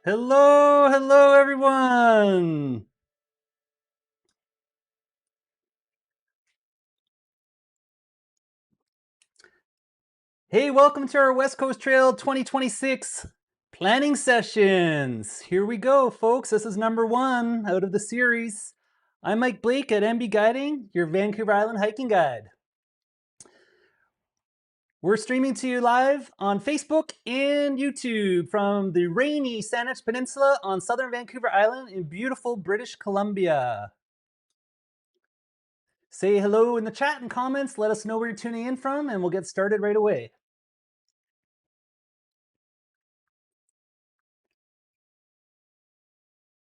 Hello, hello everyone. Hey, welcome to our West Coast Trail 2026 planning sessions. Here we go, folks. This is number 1 out of the series. I'm Mike Blake at MB Guiding, your Vancouver Island hiking guide. We're streaming to you live on Facebook and YouTube from the rainy Saanich Peninsula on southern Vancouver Island in beautiful British Columbia. Say hello in the chat and comments. Let us know where you're tuning in from, and we'll get started right away.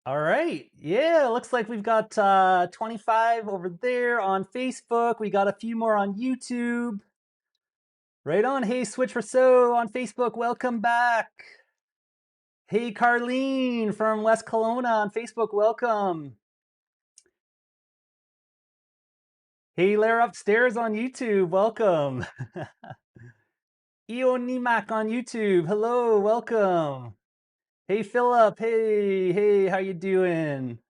All right. Yeah, looks like we've got 25 over there on Facebook. We got a few more on YouTube. Right on. Hey, Switch Rousseau on Facebook. Welcome back. Hey, Carlene from West Kelowna on Facebook. Welcome. Hey, Lara upstairs on YouTube. Welcome. Eo Nimak on YouTube. Hello. Welcome. Hey, Philip. Hey, how you doing?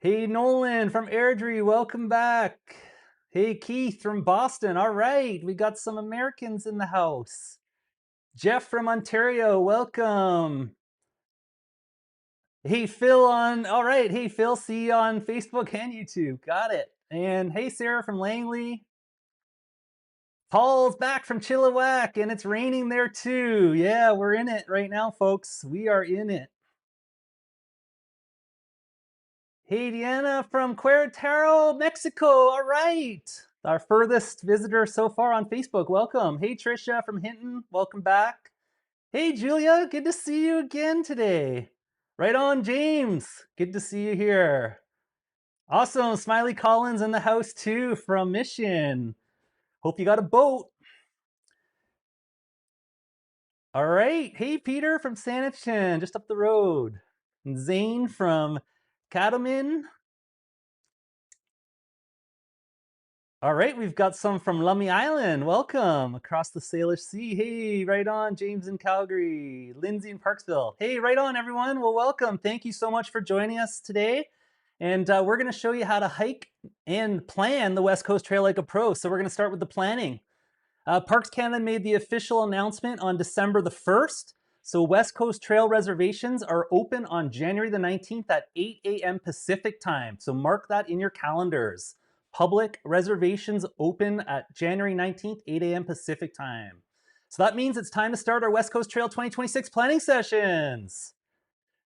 Hey, Nolan from Airdrie, welcome back. Hey, Keith from Boston. All right, we got some Americans in the house. Jeff from Ontario, welcome. Hey, Phil all right, hey, Phil, see you on Facebook and YouTube. Got it. And hey, Sarah from Langley. Paul's back from Chilliwack, and it's raining there too. Yeah, we're in it right now, folks. We are in it. Hey, Diana from Querétaro, Mexico. All right. Our furthest visitor so far on Facebook. Welcome. Hey, Trisha from Hinton. Welcome back. Hey, Julia. Good to see you again today. Right on, James. Good to see you here. Awesome. Smiley Collins in the house too from Mission. Hope you got a boat. All right. Hey, Peter from Saanich, just up the road. And Zane from Cattleman. All right, we've got some from Lummi Island. Welcome across the Salish Sea. Hey, right on, James in Calgary, Lindsay in Parksville. Hey, right on, everyone. Well, welcome. Thank you so much for joining us today. And we're going to show you how to hike and plan the West Coast Trail like a pro. So we're going to start with the planning. Parks Canada made the official announcement on December the 1st. So West Coast Trail reservations are open on January the 19th at 8 a.m. Pacific time. So mark that in your calendars. Public reservations open at January 19th, 8 a.m. Pacific time. So that means it's time to start our West Coast Trail 2026 planning sessions.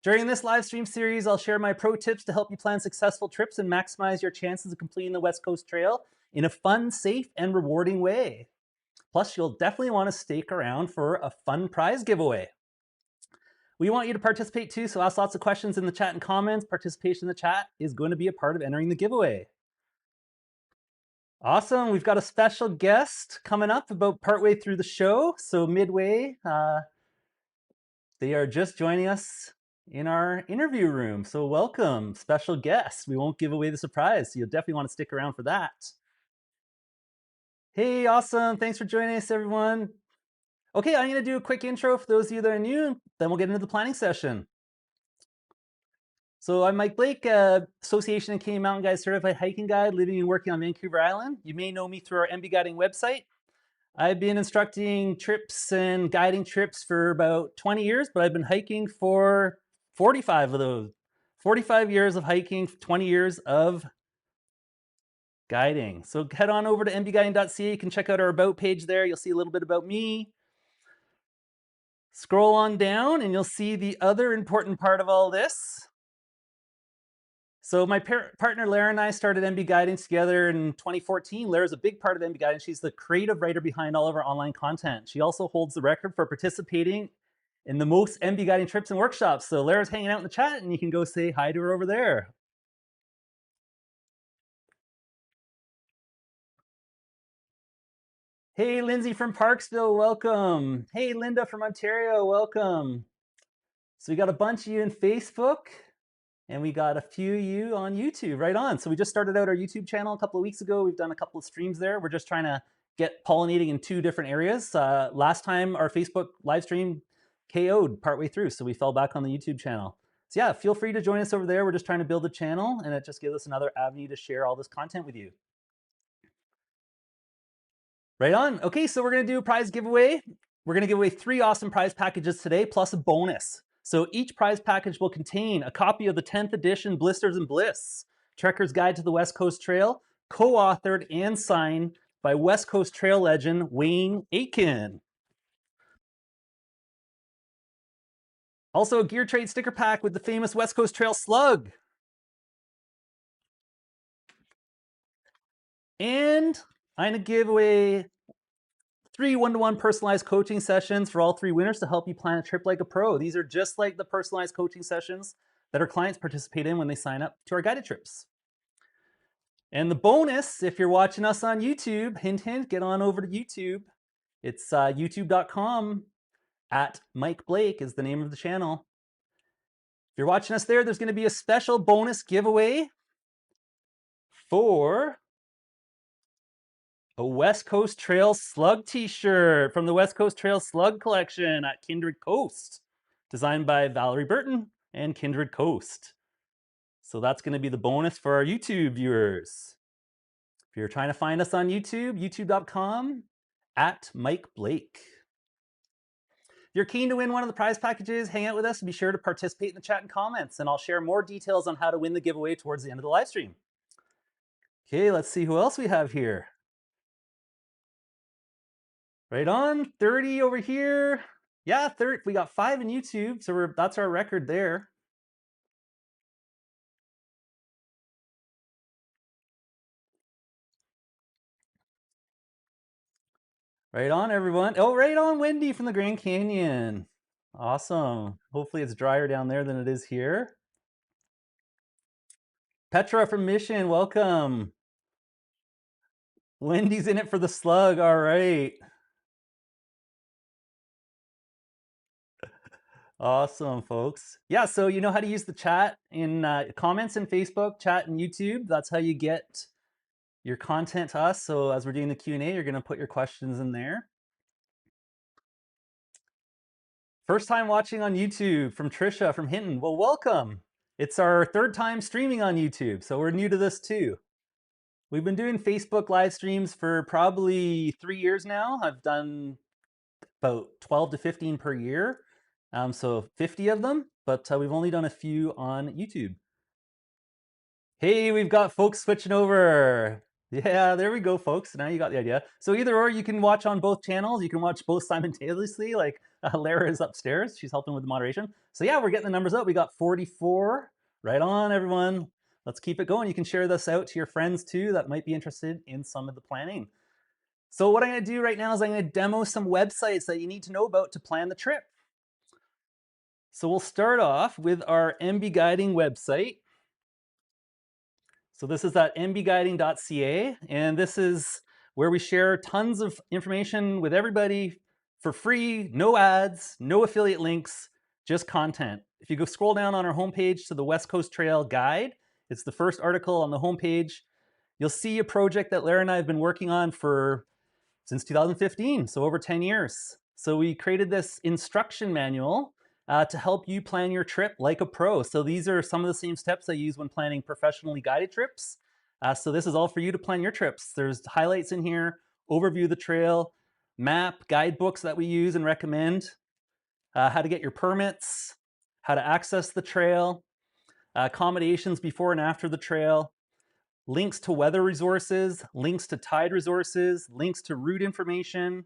During this live stream series, I'll share my pro tips to help you plan successful trips and maximize your chances of completing the West Coast Trail in a fun, safe, and rewarding way. Plus, you'll definitely want to stick around for a fun prize giveaway. We want you to participate too, so ask lots of questions in the chat and comments. Participation in the chat is going to be a part of entering the giveaway. Awesome. We've got a special guest coming up about partway through the show. So midway, they are just joining us in our interview room. So welcome, special guest. We won't give away the surprise, so you'll definitely want to stick around for that. Hey, awesome. Thanks for joining us, everyone. Okay, I'm going to do a quick intro for those of you that are new, then we'll get into the planning session. So I'm Mike Blake, Association of Canadian Mountain Guides Certified Hiking Guide, living and working on Vancouver Island. You may know me through our MB Guiding website. I've been instructing trips and guiding trips for about 20 years, but I've been hiking for 45 of those. 45 years of hiking, 20 years of guiding. So head on over to mbguiding.ca. You can check out our About page there. You'll see a little bit about me. Scroll on down and you'll see the other important part of all this. So my partner Lara and I started MB Guiding together in 2014. Lara's a big part of MB Guiding. She's the creative writer behind all of our online content. She also holds the record for participating in the most MB Guiding trips and workshops. So Lara's hanging out in the chat and you can go say hi to her over there. Hey, Lindsay from Parksville, welcome. Hey, Linda from Ontario, welcome. So we got a bunch of you in Facebook. And we got a few of you on YouTube, right on. So we just started out our YouTube channel a couple of weeks ago. We've done a couple of streams there. We're just trying to get pollinating in 2 different areas. Last time our Facebook live stream KO'd partway through, so we fell back on the YouTube channel. So yeah, feel free to join us over there. We're just trying to build a channel, and it just gives us another avenue to share all this content with you. Right on. Okay, so we're going to do a prize giveaway. We're going to give away 3 awesome prize packages today, plus a bonus. So each prize package will contain a copy of the 10th edition Blisters and Bliss, Trekker's Guide to the West Coast Trail, co-authored and signed by West Coast Trail legend Wayne Aitken. Also a Gear Trade sticker pack with the famous West Coast Trail slug. And I'm going to give away 3 one-to-one personalized coaching sessions for all 3 winners to help you plan a trip like a pro. These are just like the personalized coaching sessions that our clients participate in when they sign up to our guided trips. And the bonus, if you're watching us on YouTube, hint, hint, get on over to YouTube. It's youtube.com at Mike Blake is the name of the channel. If you're watching us there, there's going to be a special bonus giveaway for a West Coast Trail Slug t-shirt from the West Coast Trail Slug collection at Kindred Coast, designed by Valerie Burton and Kindred Coast. So that's going to be the bonus for our YouTube viewers. If you're trying to find us on YouTube, youtube.com at Mike Blake. If you're keen to win one of the prize packages, hang out with us and be sure to participate in the chat and comments, and I'll share more details on how to win the giveaway towards the end of the live stream. Okay, let's see who else we have here. Right on, 30 over here. Yeah, 30. We got 5 in YouTube, so that's our record there. Right on, everyone. Oh, right on, Wendy from the Grand Canyon. Awesome. Hopefully it's drier down there than it is here. Petra from Mission, welcome. Wendy's in it for the slug, all right. Awesome, folks. Yeah, so you know how to use the chat in comments in Facebook, chat and YouTube. That's how you get your content to us. So as we're doing the Q&A, you're going to put your questions in there. First time watching on YouTube from Trisha from Hinton. Well, welcome. It's our 3rd time streaming on YouTube, so we're new to this too. We've been doing Facebook live streams for probably 3 years now. I've done about 12 to 15 per year, so 50 of them, but we've only done a few on YouTube. Hey, we've got folks switching over. Yeah, there we go, folks. Now you got the idea. So either or, you can watch on both channels. You can watch both simultaneously, like Lara is upstairs. She's helping with the moderation. So yeah, we're getting the numbers up. We got 44. Right on, everyone. Let's keep it going. You can share this out to your friends too that might be interested in some of the planning. So what I'm going to do right now is I'm going to demo some websites that you need to know about to plan the trip. So we'll start off with our MB Guiding website. So this is at mbguiding.ca, and this is where we share tons of information with everybody for free, no ads, no affiliate links, just content. If you go scroll down on our homepage to the West Coast Trail Guide, it's the first article on the homepage. You'll see a project that Lara and I have been working on since 2015, so over 10 years. So we created this instruction manual to help you plan your trip like a pro. So these are some of the same steps I use when planning professionally guided trips. So this is all for you to plan your trips. There's highlights in here, overview of the trail, map, guidebooks that we use and recommend, how to get your permits, how to access the trail, accommodations before and after the trail, links to weather resources, links to tide resources, links to route information,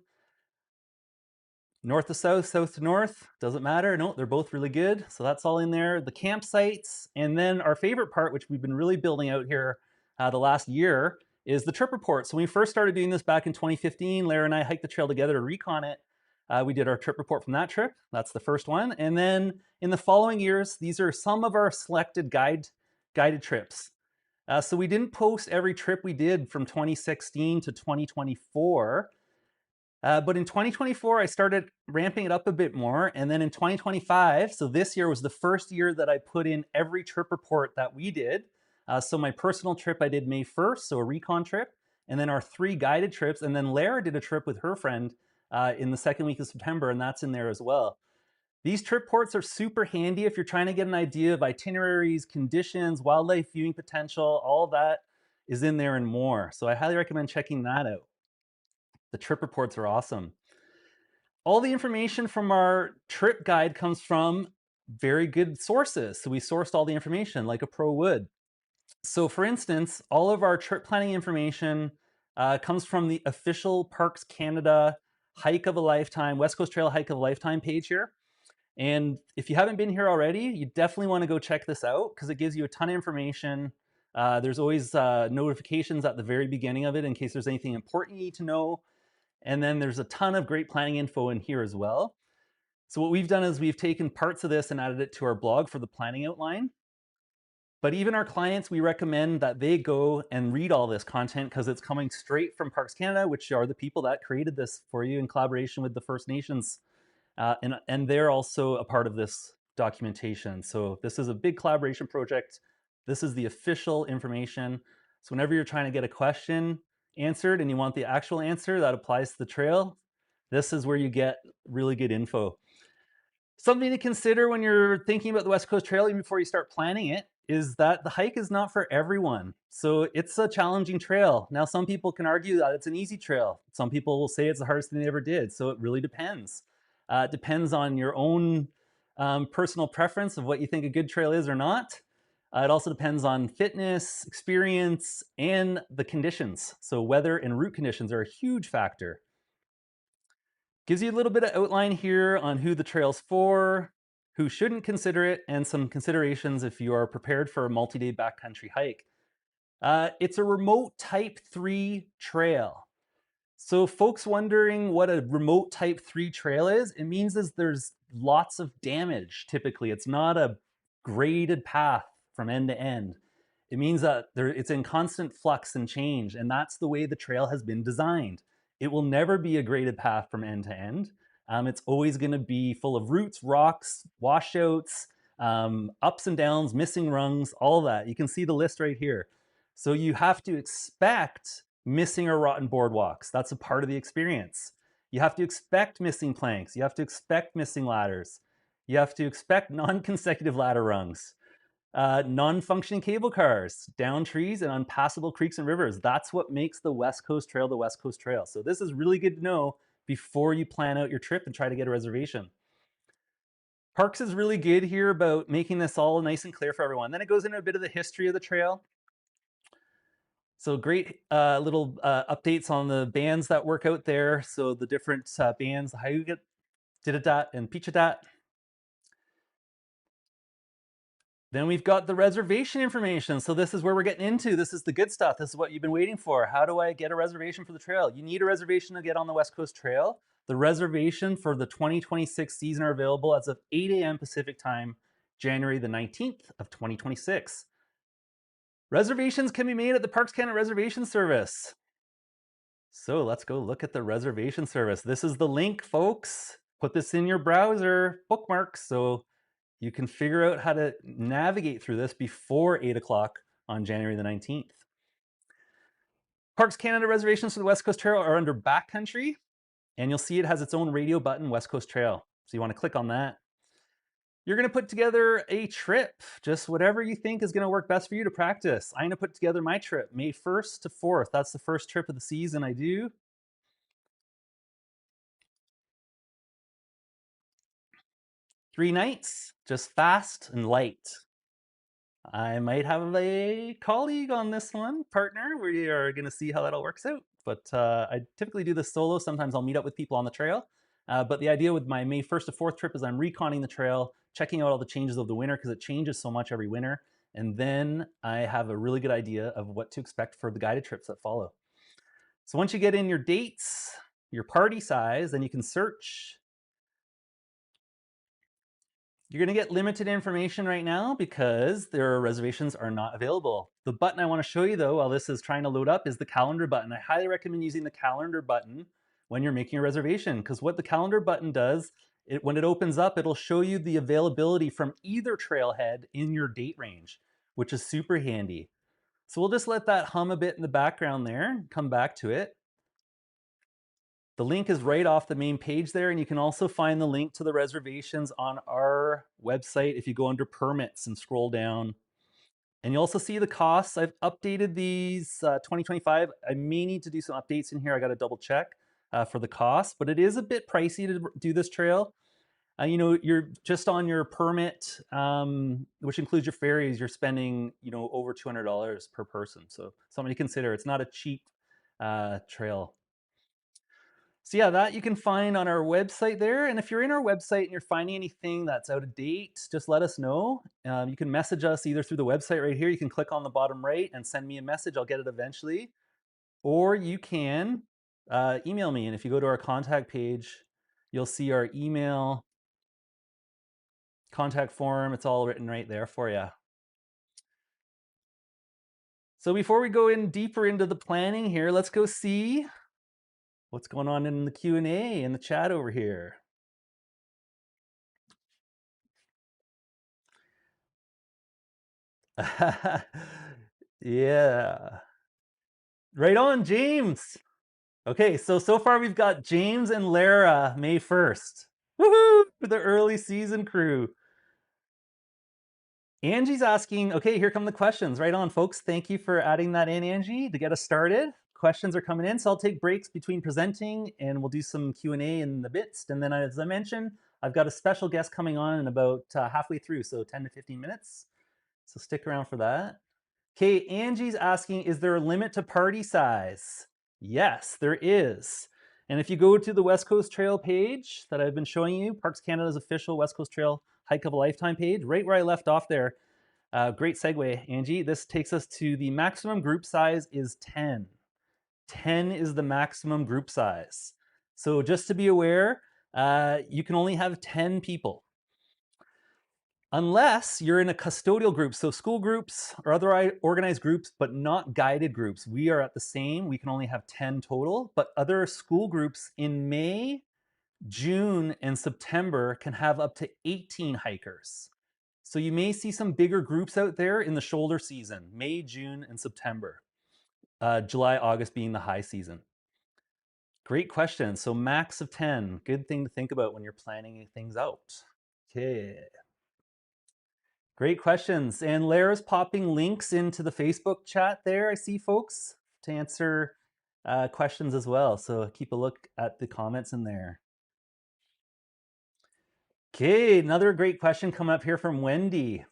north to south, south to north, doesn't matter. No, they're both really good. So that's all in there. The campsites, and then our favorite part, which we've been really building out here the last year, is the trip report. So when we first started doing this back in 2015, Lara and I hiked the trail together to recon it. We did our trip report from that trip. That's the first one. And then in the following years, these are some of our selected guided trips. So we didn't post every trip we did from 2016 to 2024. But in 2024, I started ramping it up a bit more. And then in 2025, so this year was the first year that I put in every trip report that we did. So my personal trip, I did May 1st, so a recon trip. And then our 3 guided trips. And then Lara did a trip with her friend in the 2nd week of September, and that's in there as well. These trip reports are super handy if you're trying to get an idea of itineraries, conditions, wildlife viewing potential, all that is in there and more. So I highly recommend checking that out. The trip reports are awesome. All the information from our trip guide comes from very good sources. So we sourced all the information like a pro would. So for instance, all of our trip planning information comes from the official Parks Canada Hike of a Lifetime, West Coast Trail Hike of a Lifetime page here. And if you haven't been here already, you definitely want to go check this out because it gives you a ton of information. There's always notifications at the very beginning of it in case there's anything important you need to know. And then there's a ton of great planning info in here as well. So what we've done is we've taken parts of this and added it to our blog for the planning outline. But even our clients, we recommend that they go and read all this content because it's coming straight from Parks Canada, which are the people that created this for you in collaboration with the First Nations. And they're also a part of this documentation. So this is a big collaboration project. This is the official information. So whenever you're trying to get a question answered and you want the actual answer that applies to the trail, this is where you get really good info. Something to consider when you're thinking about the West Coast Trail, even before you start planning it, is that the hike is not for everyone. So it's a challenging trail. Now, some people can argue that it's an easy trail. Some people will say it's the hardest thing they ever did. So it really depends. It depends on your own personal preference of what you think a good trail is or not. It also depends on fitness, experience, and the conditions. So weather and route conditions are a huge factor. Gives you a little bit of outline here on who the trail's for, who shouldn't consider it, and some considerations if you are prepared for a multi-day backcountry hike. It's a remote Type 3 trail. So folks wondering what a remote Type 3 trail is, it means is there's lots of damage typically. It's not a graded path from end to end. It means that it's in constant flux and change, and that's the way the trail has been designed. It will never be a graded path from end to end. It's always going to be full of roots, rocks, washouts, ups and downs, missing rungs, all that. You can see the list right here. So you have to expect missing or rotten boardwalks. That's a part of the experience. You have to expect missing planks. You have to expect missing ladders. You have to expect non-consecutive ladder rungs, non-functioning cable cars, down trees, and unpassable creeks and rivers. That's what makes the West Coast Trail the West Coast Trail. So this is really good to know before you plan out your trip and try to get a reservation. Parks is really good here about making this all nice and clear for everyone. Then it goes into a bit of the history of the trail. So great little updates on the bands that work out there. So the different bands, Hayugat, Didadat, and Pichadat. Then we've got the reservation information. So this is where we're getting into. This is the good stuff. This is what you've been waiting for. How do I get a reservation for the trail? You need a reservation to get on the West Coast Trail. The reservation for the 2026 season are available as of 8 a.m. Pacific time, January the 19th of 2026. Reservations can be made at the Parks Canada Reservation Service. So let's go look at the reservation service. This is the link, folks. Put this in your browser, bookmarks, so you can figure out how to navigate through this before 8 o'clock on January the 19th. Parks Canada reservations for the West Coast Trail are under Backcountry, and you'll see it has its own radio button, West Coast Trail. So you want to click on that. You're going to put together a trip, just whatever you think is going to work best for you to practice. I'm going to put together my trip, May 1st to 4th. That's the first trip of the season I do. 3 nights, just fast and light. I might have a colleague on this one, partner. We are going to see how that all works out. But I typically do this solo. Sometimes I'll meet up with people on the trail. But the idea with my May 1st to 4th trip is I'm reconning the trail, checking out all the changes of the winter because it changes so much every winter. And then I have a really good idea of what to expect for the guided trips that follow. So once you get in your dates, your party size, then you can search. You're going to get limited information right now because their reservations are not available. The button I want to show you though, while this is trying to load up, is the calendar button. I highly recommend using the calendar button when you're making a reservation because what the calendar button does, when it opens up, it'll show you the availability from either trailhead in your date range, which is super handy. So we'll just let that hum a bit in the background there, come back to it. The link is right off the main page there, and you can also find the link to the reservations on our website if you go under permits and scroll down. And you also see the costs. I've updated these 2025. I may need to do some updates in here. I got to double check for the cost, but it is a bit pricey to do this trail. You're just on your permit, which includes your ferries. You're spending, over $200 per person. So something to consider. It's not a cheap trail. So yeah, that you can find on our website there. And if you're in our website and you're finding anything that's out of date, just let us know. You can message us either through the website right here. You can click on the bottom right and send me a message. I'll get it eventually. Or you can email me. And if you go to our contact page, you'll see our email contact form. It's all written right there for you. So before we go in deeper into the planning here, let's go see what's going on in the Q&A in the chat over here. Yeah. Right on, James. Okay, so far we've got James and Lara May 1st. Woohoo! For the early season crew. Angie's asking, okay, here come the questions. Right on, folks. Thank you for adding that in, Angie, to get us started. Questions are coming in, so I'll take breaks between presenting and we'll do some Q&A in the bits. And then as I mentioned, I've got a special guest coming on in about halfway through, so 10 to 15 minutes. So stick around for that. Okay, Angie's asking, is there a limit to party size? Yes, there is. And if you go to the West Coast Trail page that I've been showing you, Parks Canada's official West Coast Trail Hike of a Lifetime page, right where I left off there, great segue, Angie. This takes us to the maximum group size is 10. 10 is the maximum group size. So just to be aware, you can only have 10 people. Unless you're in a custodial group, so school groups or other organized groups, but not guided groups. We are at the same, we can only have 10 total, but other school groups in May, June, and September can have up to 18 hikers. So you may see some bigger groups out there in the shoulder season, May, June, and September. July, August being the high season. Great question. So max of 10, good thing to think about when you're planning things out. Okay. Great questions. And Lara's popping links into the Facebook chat there. I see folks to answer questions as well. So keep a look at the comments in there. Okay, another great question coming up here from Wendy.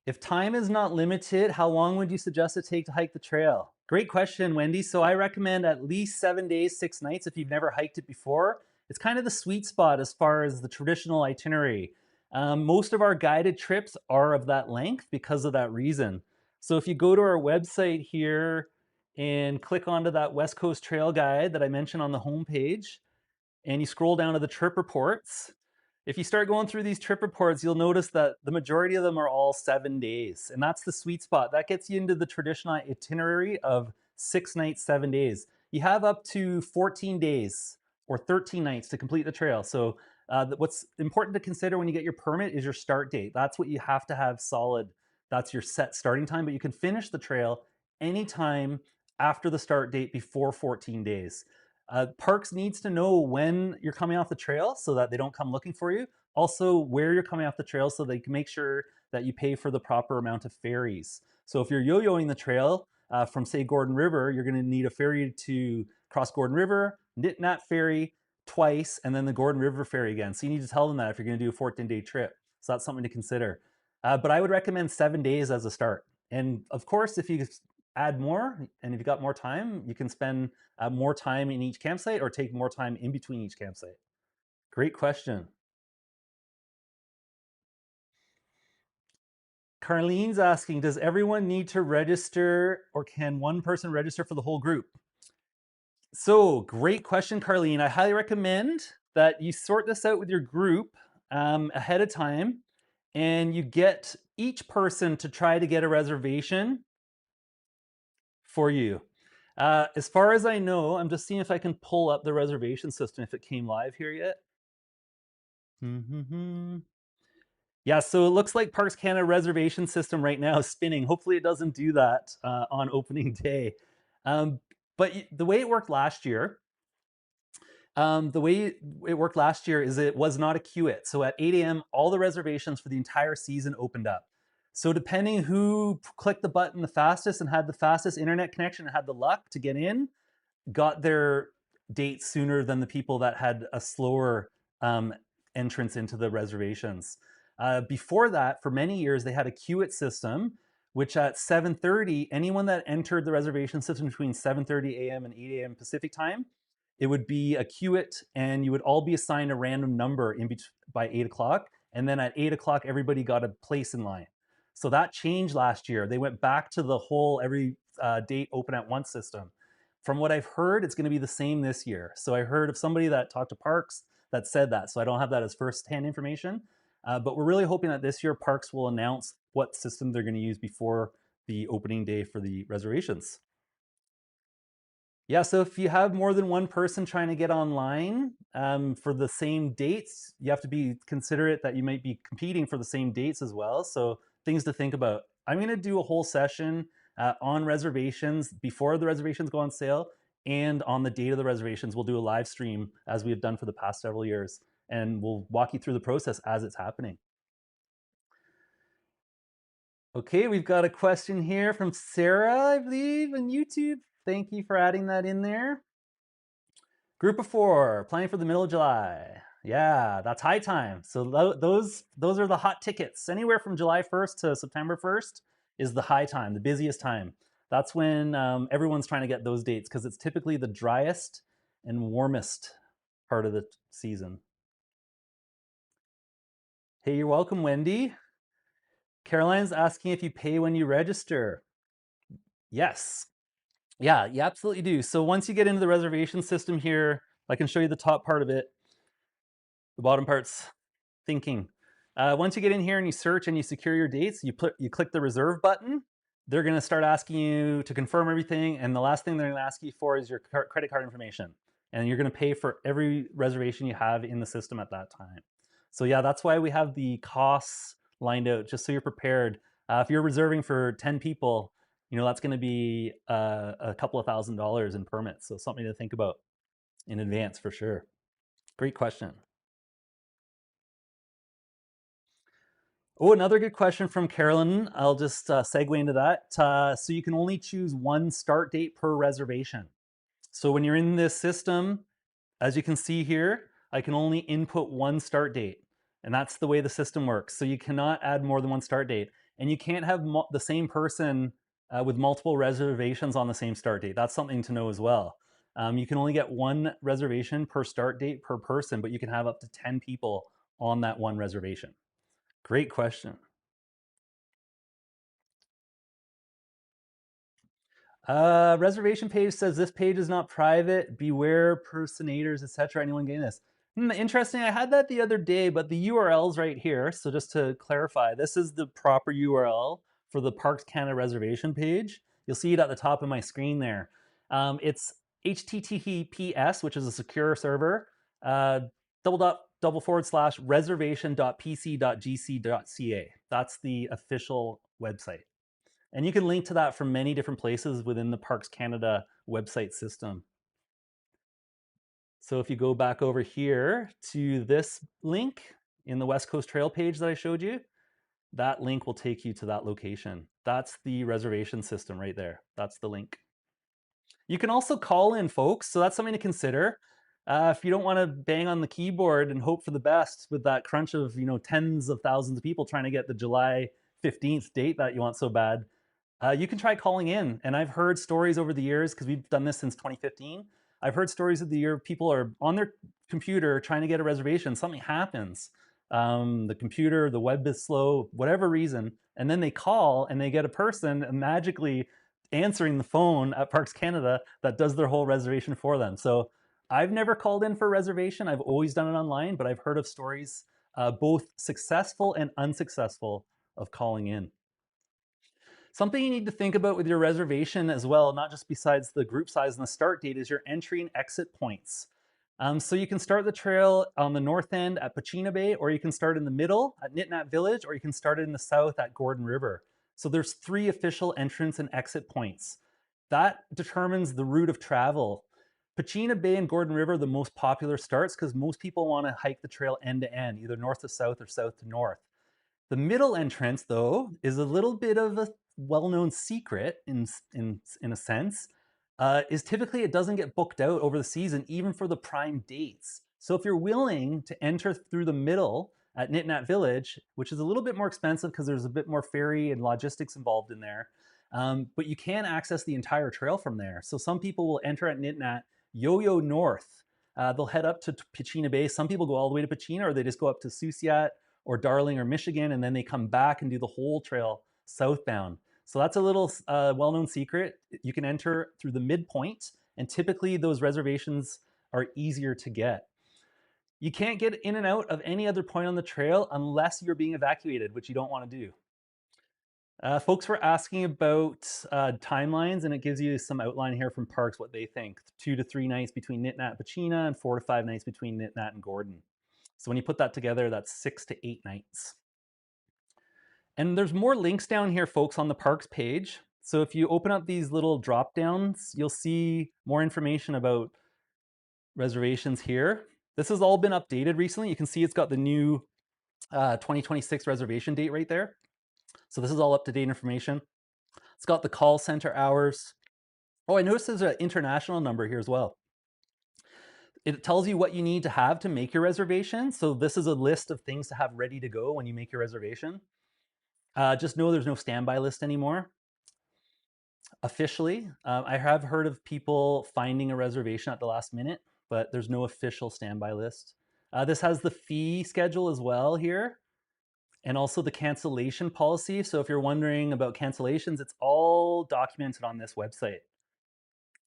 If time is not limited, how long would you suggest it take to hike the trail? Great question, Wendy. So I recommend at least 7 days, 6 nights if you've never hiked it before. It's kind of the sweet spot as far as the traditional itinerary. Most of our guided trips are of that length because of that reason. So if you go to our website here and click onto that West Coast Trail Guide that I mentioned on the homepage, and you scroll down to the trip reports, if you start going through these trip reports, you'll notice that the majority of them are all 7 days. And that's the sweet spot. That gets you into the traditional itinerary of 6 nights, 7 days. You have up to 14 days or 13 nights to complete the trail. So what's important to consider when you get your permit is your start date. That's what you have to have solid. That's your set starting time, but you can finish the trail anytime after the start date before 14 days. Parks needs to know when you're coming off the trail so that they don't come looking for you. Also, where you're coming off the trail so they can make sure that you pay for the proper amount of ferries. So if you're yo-yoing the trail from, say, Gordon River, you're going to need a ferry to cross Gordon River, Nitnat Ferry twice, and then the Gordon River Ferry again. So you need to tell them that if you're going to do a 14-day trip. So that's something to consider. But I would recommend 7 days as a start. And of course, if you add more and if you've got more time, you can spend more time in each campsite or take more time in between each campsite. Great question. Carlene's asking, does everyone need to register or can one person register for the whole group? So great question, Carlene. I highly recommend that you sort this out with your group ahead of time and you get each person to try to get a reservation for you. As far as I know, I'm just seeing if I can pull up the reservation system if it came live here yet. Yeah, so it looks like Parks Canada reservation system right now is spinning. Hopefully it doesn't do that on opening day. But the way it worked last year, the way it worked last year is it was not a queue it. So at 8 a.m., all the reservations for the entire season opened up. So depending who clicked the button the fastest and had the fastest internet connection and had the luck to get in, got their date sooner than the people that had a slower um, entrance into the reservations. Before that, for many years, they had a queue it system, which at 7:30, anyone that entered the reservation system between 7:30 a.m. and 8 a.m. Pacific time, it would be a queue it, and you would all be assigned a random number by 8 o'clock. And then at 8 o'clock, everybody got a place in line. So that changed last year. They went back to the whole every date open at once system. From what I've heard, it's going to be the same this year. So I heard of somebody that talked to Parks that said that. So I don't have that as first-hand information. But we're really hoping that this year Parks will announce what system they're going to use before the opening day for the reservations. Yeah, so if you have more than one person trying to get online for the same dates, you have to be considerate that you might be competing for the same dates as well. So things to think about. I'm going to do a whole session on reservations before the reservations go on sale, and on the date of the reservations, we'll do a live stream as we have done for the past several years, and we'll walk you through the process as it's happening. Okay, we've got a question here from Sarah, I believe, on YouTube. Thank you for adding that in there. Group of 4, planning for the middle of July. Yeah, that's high time. So those are the hot tickets. Anywhere from July 1st to September 1st is the high time, the busiest time. That's when everyone's trying to get those dates because it's typically the driest and warmest part of the season. Hey, you're welcome, Wendy. Caroline's asking if you pay when you register. Yes. Yeah, you absolutely do. So once you get into the reservation system here, I can show you the top part of it. The bottom part's thinking. Once you get in here and you search and you secure your dates, you click the reserve button. They're going to start asking you to confirm everything, and the last thing they're going to ask you for is your credit card information. And you're going to pay for every reservation you have in the system at that time. So yeah, that's why we have the costs lined out, just so you're prepared. If you're reserving for 10 people, that's going to be a couple of $1,000s in permits. So something to think about in advance for sure. Great question. Oh, another good question from Carolyn. I'll just segue into that. So you can only choose one start date per reservation. So when you're in this system, as you can see here, I can only input one start date. And that's the way the system works. So you cannot add more than one start date. And you can't have the same person with multiple reservations on the same start date. That's something to know as well. You can only get one reservation per start date per person, but you can have up to 10 people on that one reservation. Great question. Reservation page says this page is not private. Beware personators, etc. Anyone getting this? Interesting. I had that the other day, but the URL's right here. So just to clarify, this is the proper URL for the Parks Canada reservation page. You'll see it at the top of my screen there. It's HTTPS, which is a secure server, /reservation.pc.gc.ca. That's the official website. And you can link to that from many different places within the Parks Canada website system. So if you go back over here to this link in the West Coast Trail page that I showed you, that link will take you to that location. That's the reservation system right there. That's the link. You can also call in, folks, so that's something to consider. If you don't want to bang on the keyboard and hope for the best with that crunch of tens of thousands of people trying to get the July 15th date that you want so bad, you can try calling in. And I've heard stories over the years, because we've done this since 2015. I've heard stories of the year people are on their computer trying to get a reservation. Something happens. The computer, the web is slow, whatever reason. And then they call and they get a person magically answering the phone at Parks Canada that does their whole reservation for them. So I've never called in for a reservation. I've always done it online, but I've heard of stories, both successful and unsuccessful, of calling in. Something you need to think about with your reservation as well, not just besides the group size and the start date, is your entry and exit points. So you can start the trail on the north end at Pachina Bay, or you can start in the middle at Nitnat Village, or you can start in the south at Gordon River. So there's 3 official entrance and exit points. That determines the route of travel. Pachena Bay and Gordon River are the most popular starts because most people want to hike the trail end to end, either north to south or south to north. The middle entrance, though, is a little bit of a well-known secret in a sense. Is typically it doesn't get booked out over the season, even for the prime dates. So if you're willing to enter through the middle at Nitnat Village, which is a little bit more expensive because there's a bit more ferry and logistics involved in there, but you can access the entire trail from there. So some people will enter at Nitnat, yo-yo north. They'll head up to Pachena Bay. Some people go all the way to Pachena, or they just go up to Susiat or Darling or Michigan, and then they come back and do the whole trail southbound. So that's a little well-known secret. You can enter through the midpoint, and typically those reservations are easier to get. You can't get in and out of any other point on the trail unless you're being evacuated, which you don't want to do. Folks were asking about timelines, and it gives you some outline here from Parks what they think. 2 to 3 nights between Nitnat and Pachena, and 4 to 5 nights between Nitnat and Gordon. So when you put that together, that's 6 to 8 nights. And there's more links down here, folks, on the Parks page. So if you open up these little drop downs, you'll see more information about reservations here. This has all been updated recently. You can see it's got the new 2026 reservation date right there. So this is all up-to-date information. It's got the call center hours. Oh, I noticed there's an international number here as well. It tells you what you need to have to make your reservation. So this is a list of things to have ready to go when you make your reservation. Just know there's no standby list anymore. Officially, I have heard of people finding a reservation at the last minute, but there's no official standby list. This has the fee schedule as well here, and also the cancellation policy. So if you're wondering about cancellations, it's all documented on this website.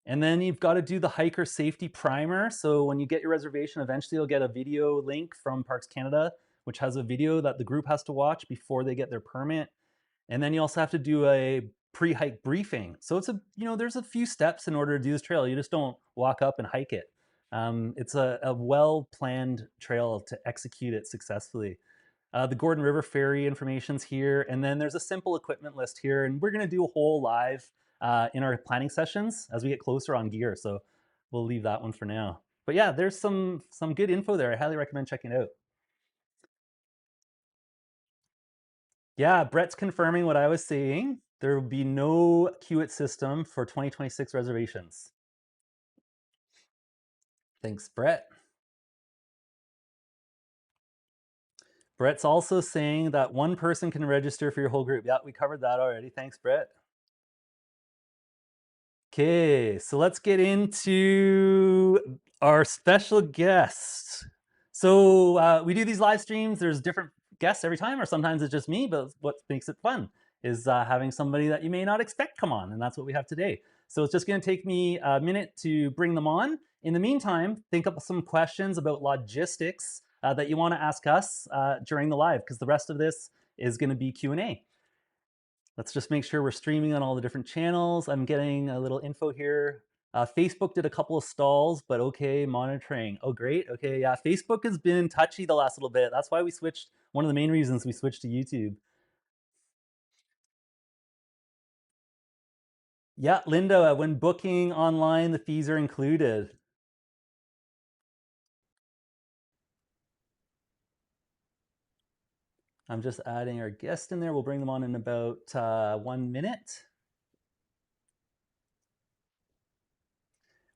And then you've got to do the hiker safety primer. So when you get your reservation, eventually you'll get a video link from Parks Canada, which has a video that the group has to watch before they get their permit. And then you also have to do a pre-hike briefing. So it's there's a few steps in order to do this trail. You just don't walk up and hike it. It's a well-planned trail to execute it successfully. The Gordon River Ferry information's here, and then there's a simple equipment list here, and we're going to do a whole live in our planning sessions as we get closer on gear. So we'll leave that one for now. But yeah, there's some good info there. I highly recommend checking it out. Yeah, Brett's confirming what I was saying. There will be no queue-it system for 2026 reservations. Thanks, Brett. Brett's also saying that one person can register for your whole group. Yeah, we covered that already. Thanks, Brett. Okay, so let's get into our special guest. So we do these live streams. There's different guests every time, or sometimes it's just me, but what makes it fun is having somebody that you may not expect come on, and that's what we have today. So it's just going to take me a minute to bring them on. In the meantime, think up some questions about logistics that you want to ask us during the live, because the rest of this is going to be Q&A. Let's just make sure we're streaming on all the different channels. I'm getting a little info here. Facebook did a couple of stalls, but okay, monitoring. Oh, great. Okay, yeah, Facebook has been touchy the last little bit. That's why we switched, one of the main reasons we switched to YouTube. Yeah, Linda, when booking online, the fees are included. I'm just adding our guest in there. We'll bring them on in about 1 minute.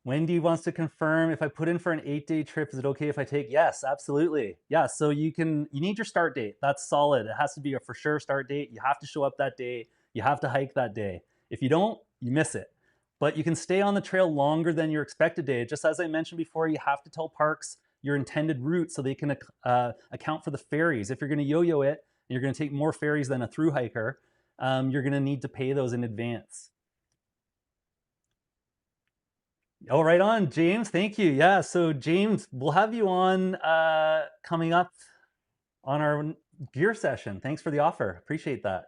Wendy wants to confirm if I put in for an 8-day trip, is it okay if I take? Yes, absolutely. Yeah, so you need your start date. That's solid. It has to be a for sure start date. You have to show up that day. You have to hike that day. If you don't, you miss it. But you can stay on the trail longer than your expected day. Just as I mentioned before, you have to tell parks your intended route so they can account for the ferries. If you're going to yo-yo it, and you're going to take more ferries than a through hiker, you're going to need to pay those in advance. Oh, right on, James. Thank you. Yeah, so James, we'll have you on coming up on our gear session. Thanks for the offer. Appreciate that.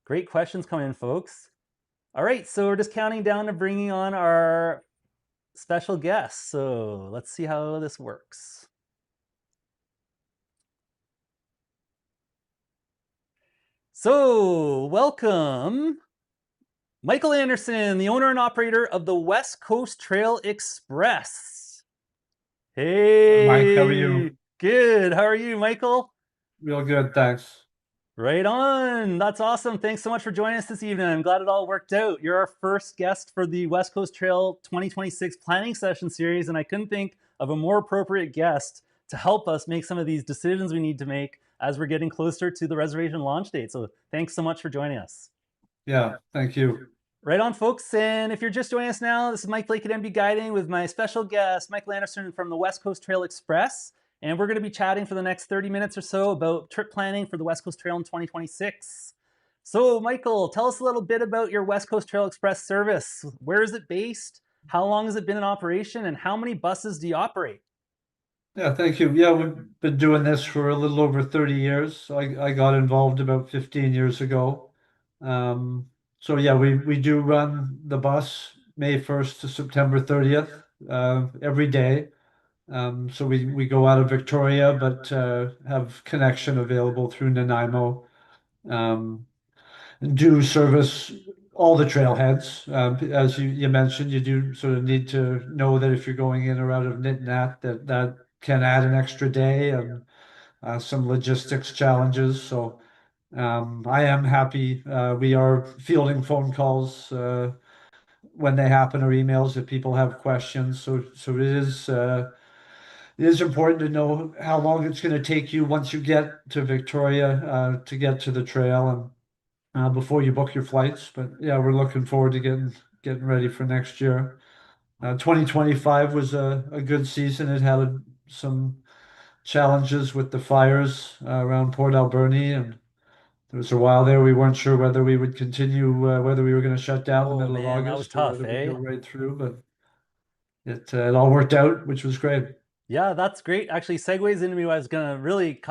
Great questions coming in, folks. All right, so we're just counting down to bringing on our special guest. So let's see how this works. So, welcome, Michael Anderson, the owner and operator of the West Coast Trail Express. Mike, how are you? Hey, good. How are you, Michael? Real good, thanks. Right on. That's awesome. Thanks so much for joining us this evening. I'm glad it all worked out. You're our first guest for the West Coast Trail 2026 planning session series, and I couldn't think of a more appropriate guest to help us make some of these decisions we need to make as we're getting closer to the reservation launch date. So, thanks so much for joining us. Yeah, thank you. Right on, folks. And if you're just joining us now, this is Mike Blake at MB Guiding with my special guest, Michael Anderson from the West Coast Trail Express. And we're going to be chatting for the next 30 minutes or so about trip planning for the West Coast Trail in 2026. So, Michael, tell us a little bit about your West Coast Trail Express service. Where is it based? How long has it been in operation? And how many buses do you operate? Yeah, thank you. Yeah, we've been doing this for a little over 30 years. I got involved about 15 years ago. Um, so yeah, we do run the bus May 1st to September 30th, every day. So we go out of Victoria, but have connection available through Nanaimo. Um, do service all the trailheads. As you mentioned, you do sort of need to know that if you're going in or out of Nitnat, that can add an extra day and some logistics challenges. So I am happy. We are fielding phone calls when they happen or emails if people have questions. So it is important to know how long it's going to take you once you get to Victoria to get to the trail and before you book your flights. But yeah, we're looking forward to getting ready for next year. 2025 was a good season. It had some challenges with the fires around Port Alberni, and there was a while there we weren't sure whether we would continue, whether we were going to shut down in the Oh, middle of man, that was August or tough, whether we'd go eh? right through. But it all worked out, which was great. Yeah, that's great. Actually, segues into me. What I was gonna really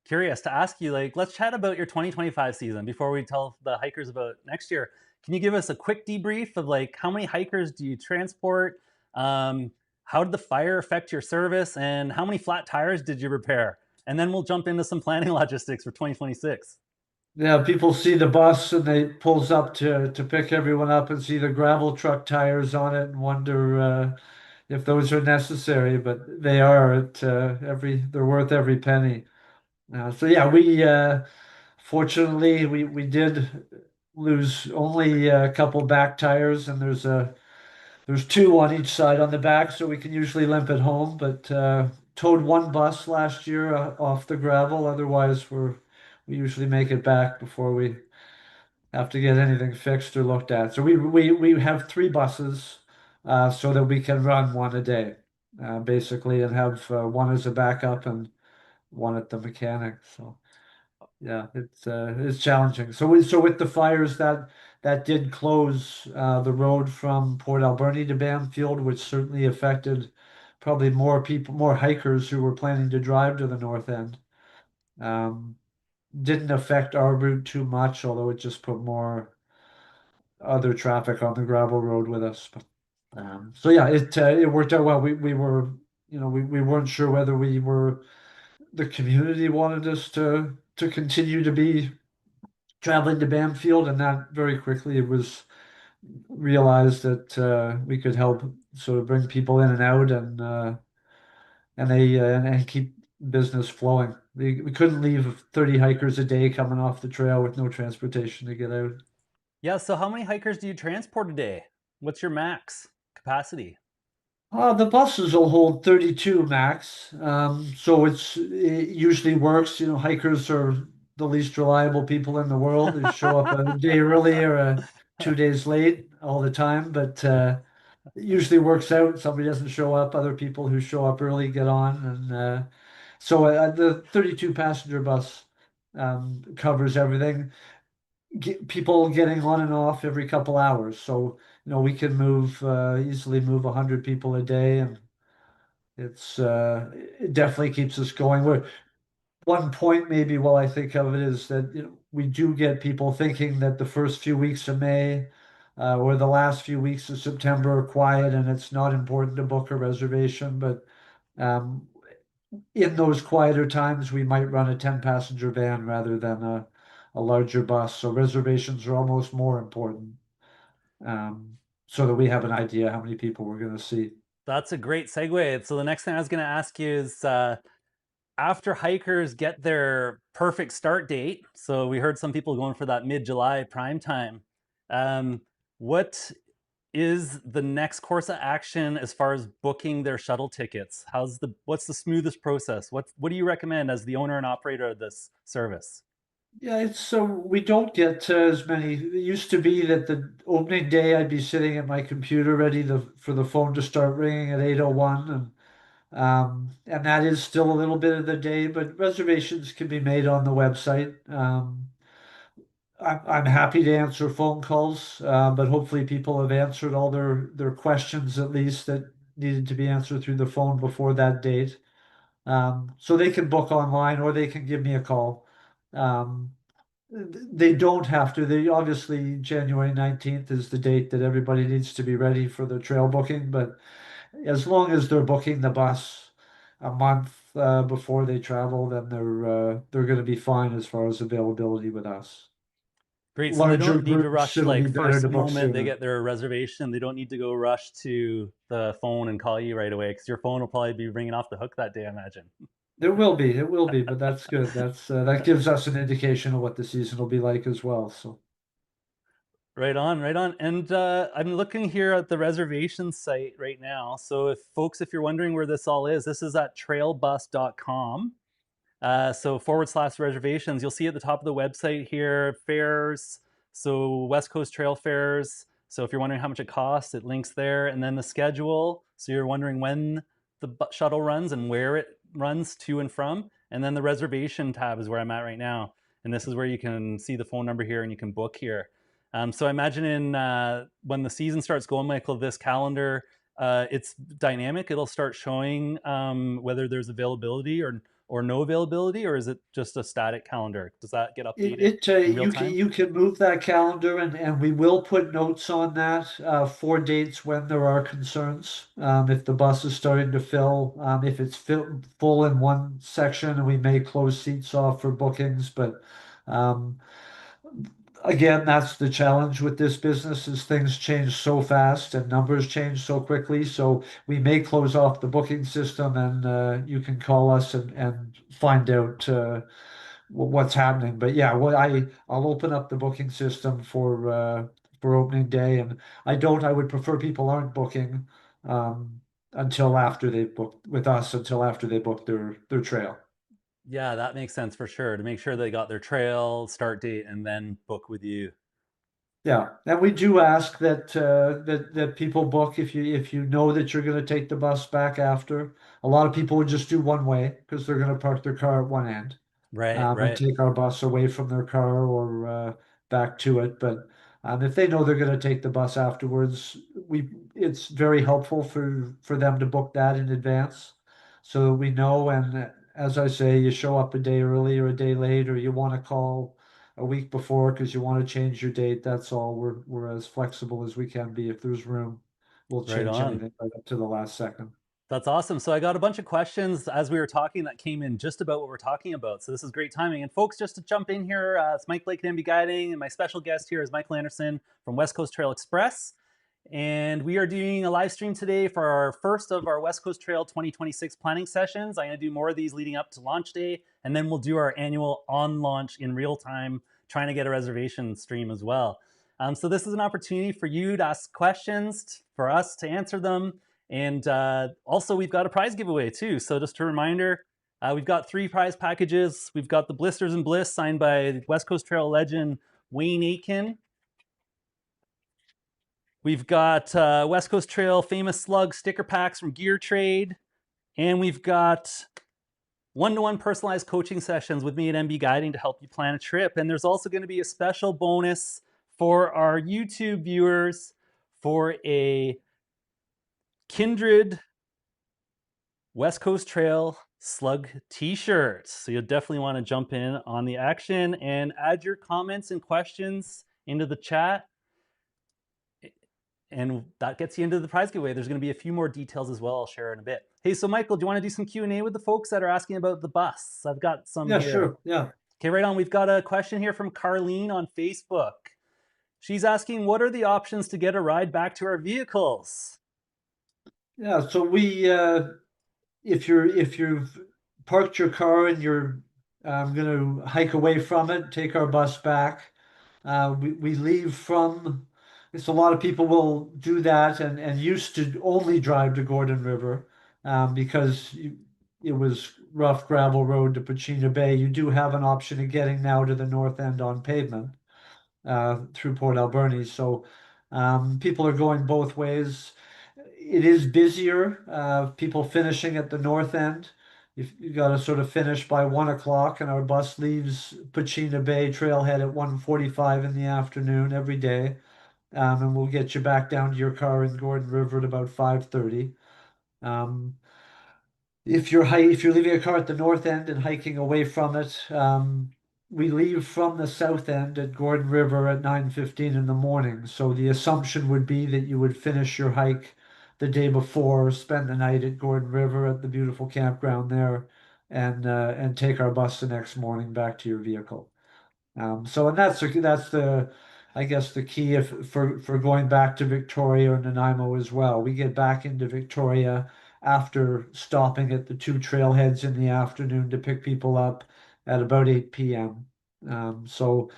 curious to ask you. Like, let's chat about your 2025 season before we tell the hikers about next year. Can you give us a quick debrief of like how many hikers do you transport? Um, how did the fire affect your service, and how many flat tires did you repair? And then we'll jump into some planning logistics for 2026. Yeah, people see the bus and they pulls up to pick everyone up and see the gravel truck tires on it and wonder if those are necessary, but they are at they're worth every penny. So yeah, we fortunately we did lose only a couple back tires, and there's two on each side on the back, so we can usually limp it home. But towed one bus last year off the gravel. Otherwise, we usually make it back before we have to get anything fixed or looked at. So we have three buses so that we can run one a day, basically, and have one as a backup and one at the mechanic. So yeah, it's challenging. So with the fires that did close the road from Port Alberni to Banfield, which certainly affected probably more people, more hikers who were planning to drive to the north end. Um, didn't affect our route too much, although it just put more other traffic on the gravel road with us. But so yeah, it worked out well. We were, we weren't sure whether the community wanted us to continue to be traveling to Bamfield, and that very quickly it was realized that we could help sort of bring people in and out and keep business flowing. We couldn't leave 30 hikers a day coming off the trail with no transportation to get out. Yeah. So, how many hikers do you transport a day? What's your max capacity? The buses will hold 32 max. So it usually works. You know, hikers are the least reliable people in the world. They show up a day early or 2 days late all the time, but it usually works out. Somebody doesn't show up, other people who show up early get on. And the 32 passenger bus covers everything. People getting on and off every couple hours. So, we can easily move 100 people a day, and it definitely keeps us going. One point maybe while I think of it is that we do get people thinking that the first few weeks of May or the last few weeks of September are quiet and it's not important to book a reservation. But um, in those quieter times, we might run a 10 passenger van rather than a a larger bus. So reservations are almost more important, um, so that we have an idea how many people we're going to see. That's a great segue. So the next thing I was going to ask you is after hikers get their perfect start date, so we heard some people going for that mid-July prime time. Um, what is the next course of action as far as booking their shuttle tickets? What's the smoothest process? What do you recommend as the owner and operator of this service? Yeah, it's so we don't get as many. It used to be that the opening day I'd be sitting at my computer ready for the phone to start ringing at 8:01, and that is still a little bit of the day, but reservations can be made on the website. I'm happy to answer phone calls, but hopefully people have answered all their questions at least that needed to be answered through the phone before that date. So they can book online or they can give me a call. Um, they don't have to. They obviously January 19th is the date that everybody needs to be ready for the trail booking, but as long as they're booking the bus a month before they travel, then they're going to be fine as far as availability with us. Great. So they Larger don't need to groups, rush it'll be like better to first book moment they sooner. get their reservation. They don't need to go rush to the phone and call you right away because your phone will probably be ringing off the hook that day, I imagine. It will be, but that's good. That gives us an indication of what the season will be like as well. So Right on, right on. And I'm looking here at the reservation site right now. So if you're wondering where this all is, this is at trailbus.com. So / reservations, you'll see at the top of the website here fares. So West Coast Trail fares. So if you're wondering how much it costs, it links there. And then the schedule. So you're wondering when the shuttle runs and where it runs to and from. And then the reservation tab is where I'm at right now. And this is where you can see the phone number here and you can book here. So I imagine when the season starts going, Michael, this calendar, it's dynamic. It'll start showing whether there's availability or no availability, or is it just a static calendar? Does that get updated in real time? you can move that calendar and we will put notes on that for dates when there are concerns. If the bus is starting to fill, if it's full in one section, and we may close seats off for bookings, but um, again, that's the challenge with this business is things change so fast and numbers change so quickly. So we may close off the booking system and you can call us and find out what's happening. But yeah, I'll open up the booking system for opening day, and I would prefer people aren't booking until after they book with us until after they book their trail. Yeah, that makes sense for sure. To make sure they got their trail start date and then book with you. Yeah, and we do ask that people book if you know that you're going to take the bus back after. A lot of people would just do one way because they're going to park their car at one end, Right, and right. take our bus away from their car or back to it. But if they know they're going to take the bus afterwards, we it's very helpful for them to book that in advance, so that we know. And as I say, you show up a day early or a day late, or you want to call a week before because you want to change your date. That's all. We're as flexible as we can be. If there's room, we'll Right change on. anything right up to the last second. That's awesome. So I got a bunch of questions as we were talking that came in just about what we're talking about. So this is great timing. And folks, just to jump in here, it's Mike Blake at MB Guiding, and my special guest here is Michael Anderson from West Coast Trail Express. And we are doing a live stream today for our first of our West Coast Trail 2026 planning sessions. I'm going to do more of these leading up to launch day, and then we'll do our annual on launch in real time, trying to get a reservation stream as well. So this is an opportunity for you to ask questions, for us to answer them, and also we've got a prize giveaway too. So just a reminder, we've got 3 prize packages. We've got the Blisters and Bliss signed by West Coast Trail legend Wayne Aiken. We've got West Coast Trail Famous Slug sticker packs from Gear Trade. And we've got one-to-one personalized coaching sessions with me at MB Guiding to help you plan a trip. And there's also going to be a special bonus for our YouTube viewers for a Kindred West Coast Trail Slug t-shirt. So you'll definitely want to jump in on the action and add your comments and questions into the chat. And that gets you into the prize giveaway. There's going to be a few more details as well I'll share in a bit. Hey, so Michael, do you want to do some Q&A with the folks that are asking about the bus? I've got some Yeah, here. sure. Yeah. Okay, right on. We've got a question here from Carlene on Facebook. She's asking, what are the options to get a ride back to our vehicles? Yeah, so if you've parked your car and you're going to hike away from it, take our bus back. We leave from. It's a lot of people will do that and used to only drive to Gordon River because it was rough gravel road to Pachena Bay. You do have an option of getting now to the north end on pavement through Port Alberni. So people are going both ways. It is busier. People finishing at the north end. You got to sort of finish by 1 o'clock, and our bus leaves Pachena Bay trailhead at 1:45 in the afternoon every day, and we'll get you back down to your car in Gordon River at about 5:30. Um, if you're leaving a car at the north end and hiking away from it, we leave from the south end at Gordon River at 9:15 in the morning. So the assumption would be that you would finish your hike the day before, spend the night at Gordon River at the beautiful campground there, and take our bus the next morning back to your vehicle. And that's the I guess the key if for going back to Victoria or Nanaimo as well. We get back into Victoria after stopping at the two trailheads in the afternoon to pick people up at about 8 p.m. So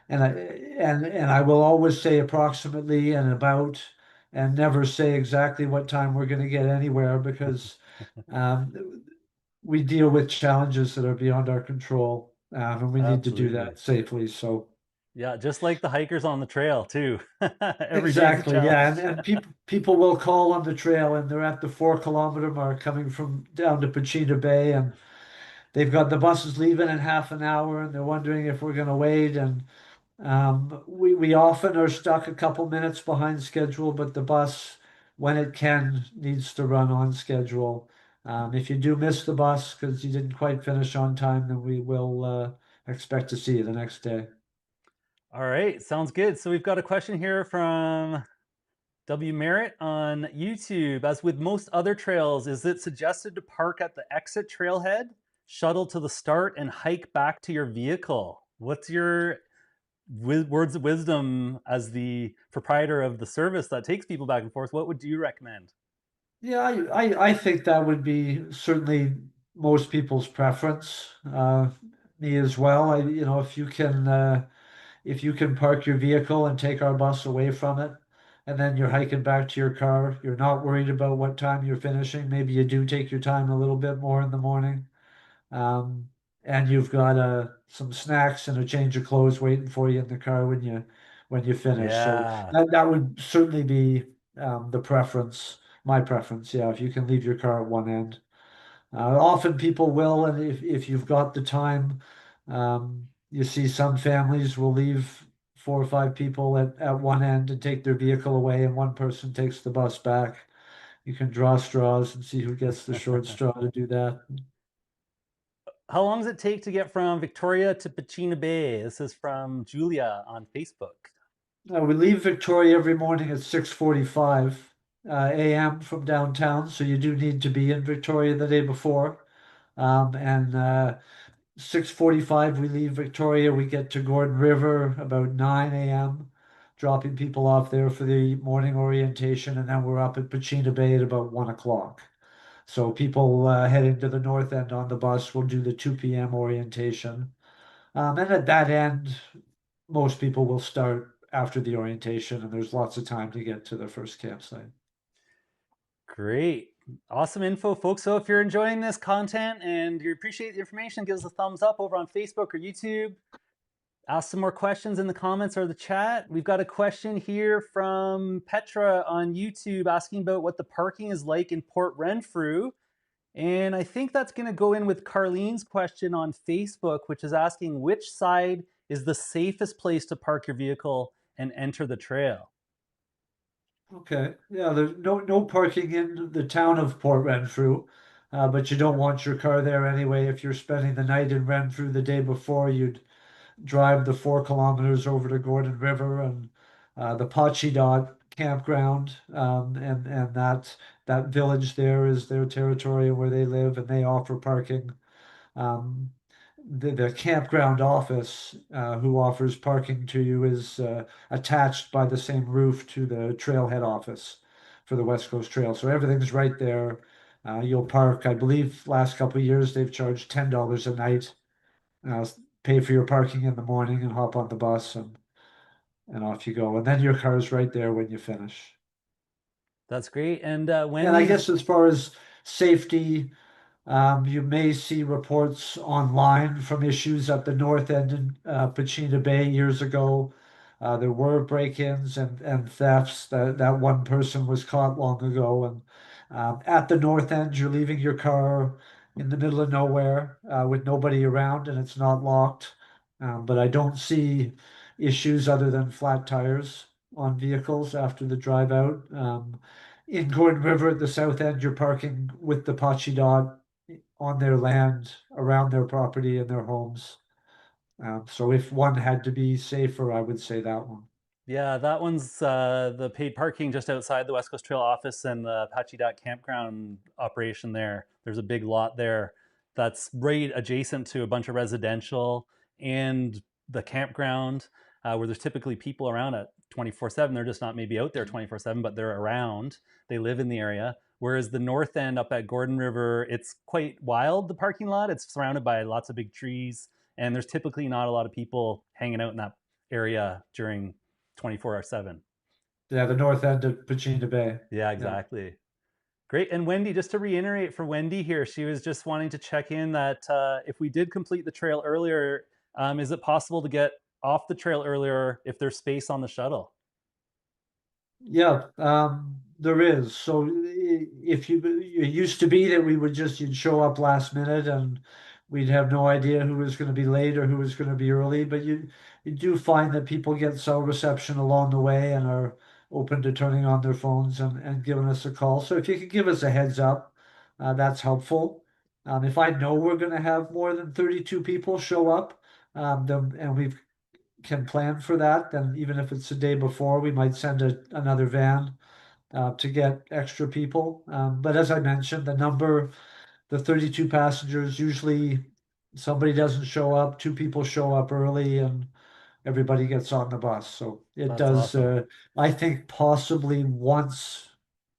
and I will always say approximately and about and never say exactly what time we're going to get anywhere because um, we deal with challenges that are beyond our control, and we need to do Absolutely. that safely. So Yeah, just like the hikers on the trail, too. Every day is a exactly, yeah, challenge. and people will call on the trail, and they're at the 4 kilometer mark coming from down to Pachena Bay, and they've got the buses leaving in half an hour, and they're wondering if we're going to wait, and we often are stuck a couple minutes behind schedule, but the bus, when it can, needs to run on schedule. If you do miss the bus because you didn't quite finish on time, then we will expect to see you the next day. All right, sounds good. So we've got a question here from W. Merritt on YouTube. As with most other trails, is it suggested to park at the exit trailhead, shuttle to the start, and hike back to your vehicle? What's your words of wisdom as the proprietor of the service that takes people back and forth? What would you recommend? Yeah, I think that would be certainly most people's preference. Me as well. If you can park your vehicle and take our bus away from it, and then you're hiking back to your car, you're not worried about what time you're finishing. Maybe you do take your time a little bit more in the morning. Um, and you've got some snacks and a change of clothes waiting for you in the car when you finish. So Yeah. that would certainly be the preference, my preference. Yeah, if you can leave your car at one end. Often people will, and if you've got the time, you see some families will leave four or five people at one end and take their vehicle away, and one person takes the bus back. You can draw straws and see who gets the short straw to do that. How long does it take to get from Victoria to Pachena Bay? This is from Julia on Facebook. We leave Victoria every morning at 6:45 a.m. from downtown, so you do need to be in Victoria the day before. And 6:45 we leave Victoria. We get to Gordon River about 9 a.m., dropping people off there for the morning orientation, and then we're up at Pachena Bay at about 1 o'clock. So people heading to the north end on the bus will do the 2 p.m. orientation. And at that end, most people will start after the orientation, and there's lots of time to get to the first campsite. Great. Awesome info, folks. So if you're enjoying this content and you appreciate the information, give us a thumbs up over on Facebook or YouTube. Ask some more questions in the comments or the chat. We've got a question here from Petra on YouTube asking about what the parking is like in Port Renfrew. And I think that's going to go in with Carlene's question on Facebook, which is asking which side is the safest place to park your vehicle and enter the trail. Okay. Yeah, there's no parking in the town of Port Renfrew, but you don't want your car there anyway. If you're spending the night in Renfrew the day before, you'd drive the 4 kilometers over to Gordon River and the Pachi Dot campground, and that village there is their territory where they live, and they offer parking. Um, the campground office who offers parking to you is attached by the same roof to the trailhead office for the West Coast Trail. So everything's right there. You'll park, I believe, last couple of years they've charged $10 a night. Uh, Pay for your parking in the morning and hop on the bus and off you go. And then your car's right there when you finish. That's great. And And I Wendy's, guess as far as safety, you may see reports online from issues at the north end in Pachena Bay years ago. There were break-ins and thefts. That one person was caught long ago. And at the north end, you're leaving your car in the middle of nowhere with nobody around, and it's not locked. But I don't see issues other than flat tires on vehicles after the drive out. In Gordon River at the south end, you're parking with the Pachi Dot on their land, around their property and their homes. So if one had to be safer, I would say that one. yeah, that one's the paid parking just outside the West Coast Trail office and the Apache Dot campground operation there. There's a big lot there that's right adjacent to a bunch of residential and the campground where there's typically people around at 24/7. They're just not maybe out there 24/7, but they're around. They live in the area. Whereas the north end up at Gordon River, it's quite wild, the parking lot. It's surrounded by lots of big trees, and there's typically not a lot of people hanging out in that area during 24/7. Yeah, the north end of Pachena Bay. Yeah, Yeah. exactly. Great. And Wendy, just to reiterate for Wendy here, she was just wanting to check in that if we did complete the trail earlier, is it possible to get off the trail earlier if there's space on the shuttle? Yeah, there is. So if you it used to be that we would just you'd show up last minute and we'd have no idea who was going to be late or who was going to be early, but you do find that people get cell reception along the way and are open to turning on their phones and giving us a call. So if you could give us a heads up, that's helpful. If I know we're going to have more than 32 people show up, then and we can plan for that, then even if it's the day before, we might send another van to get extra people. But as I mentioned, the 32 passengers, usually somebody doesn't show up, two people show up early, and everybody gets on the bus. So it That's does, awesome. I think possibly once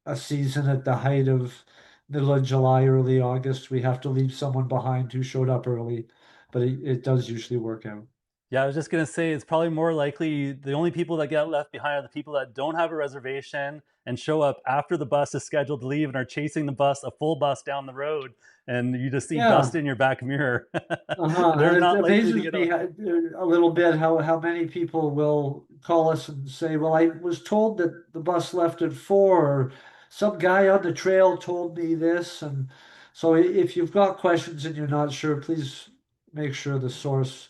a season at the height of middle of July, early August, we have to leave someone behind who showed up early, but it does usually work out. Yeah, I was just gonna say it's probably more likely the only people that get left behind are the people that don't have a reservation and show up after the bus is scheduled to leave and are chasing the bus, a full bus down the road, and you just see dust Yeah. in your back mirror. Uh-huh. They're And it not likely to amazes get me on. a little bit how many people will call us and say, "Well, I was told that the bus left at 4, or some guy on the trail told me this." And so, if you've got questions and you're not sure, please make sure the source